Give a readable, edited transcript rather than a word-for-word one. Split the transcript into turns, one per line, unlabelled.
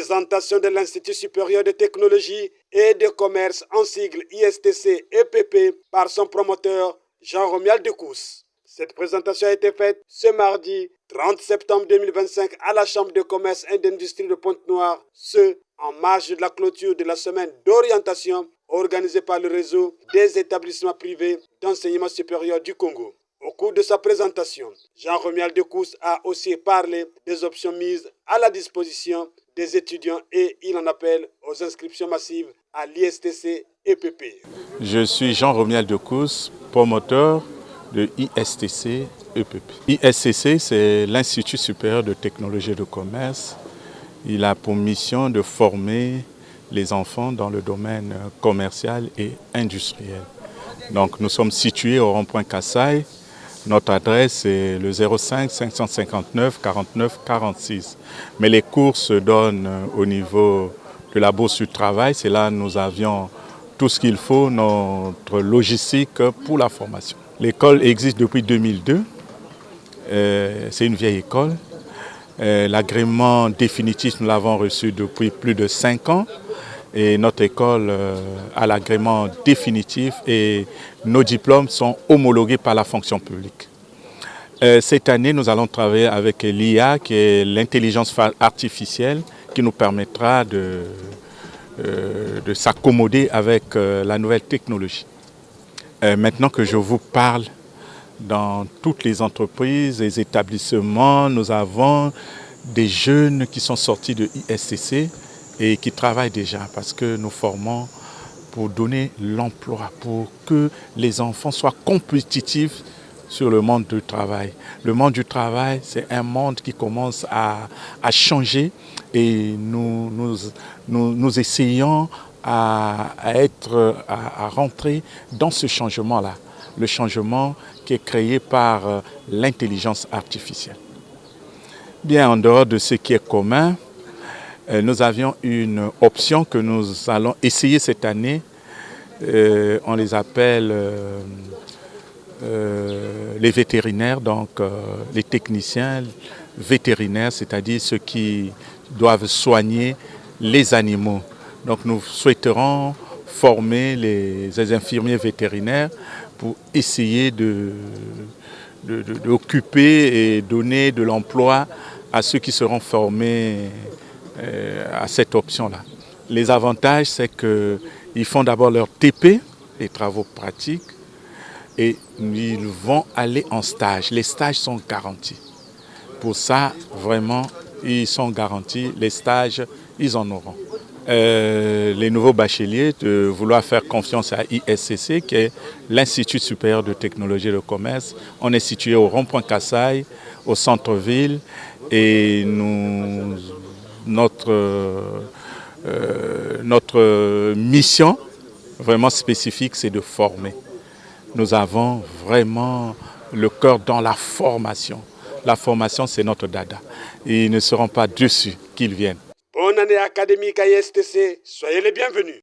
Présentation de l'Institut supérieur de technologie et de commerce en sigle ISTC-EPP par son promoteur Jean-Romuald Decous. Cette présentation a été faite ce mardi 30 septembre 2025 à la Chambre de commerce et d'industrie de Pointe-Noire, ce en marge de la clôture de la semaine d'orientation organisée par le réseau des établissements privés d'enseignement supérieur du Congo. Au cours de sa présentation, Jean-Romuald Decous a aussi parlé des options mises à la disposition des étudiants et il en appelle aux inscriptions massives à l'ISTC-EPP.
Je suis Jean-Romuald Decous, promoteur de ISTC-EPP. ISTC, c'est l'Institut supérieur de technologie et de commerce. Il a pour mission de former les enfants dans le domaine commercial et industriel. Donc nous sommes situés au rond-point Kassaï. Notre adresse est le 05 559 49 46. Mais les cours se donnent au niveau de la Bourse du Travail. C'est là que nous avions tout ce qu'il faut, notre logistique pour la formation. L'école existe depuis 2002. C'est une vieille école. L'agrément définitif, nous l'avons reçu depuis plus de 5 ans. Et notre école a l'agrément définitif et nos diplômes sont homologués par la fonction publique. Cette année, nous allons travailler avec l'IA, qui est l'intelligence artificielle, qui nous permettra de s'accommoder avec la nouvelle technologie. Maintenant que je vous parle, dans toutes les entreprises, les établissements, nous avons des jeunes qui sont sortis de ISTC et qui travaillent déjà parce que nous formons pour donner l'emploi, pour que les enfants soient compétitifs sur le monde du travail. Le monde du travail, c'est un monde qui commence à changer et nous essayons à rentrer dans ce changement-là, le changement qui est créé par l'intelligence artificielle. Bien, en dehors de ce qui est commun, nous avions une option que nous allons essayer cette année. On les appelle les vétérinaires, donc les techniciens vétérinaires, c'est-à-dire ceux qui doivent soigner les animaux. Donc nous souhaiterons former les infirmiers vétérinaires pour essayer d'occuper et donner de l'emploi à ceux qui seront formés à cette option-là. Les avantages, c'est qu'ils font d'abord leur TP, les travaux pratiques, et ils vont aller en stage. Les stages sont garantis. Pour ça, vraiment, ils sont garantis. Les stages, ils en auront. Les nouveaux bacheliers de vouloir faire confiance à ISTC, qui est l'Institut supérieur de technologie et de commerce. On est situé au rond-point Kassaï, au centre-ville, et notre mission vraiment spécifique, c'est de former. Nous avons vraiment le cœur dans la formation. La formation, c'est notre dada. Ils ne seront pas déçus qu'ils viennent.
Bonne année académique à ISTC, soyez les bienvenus.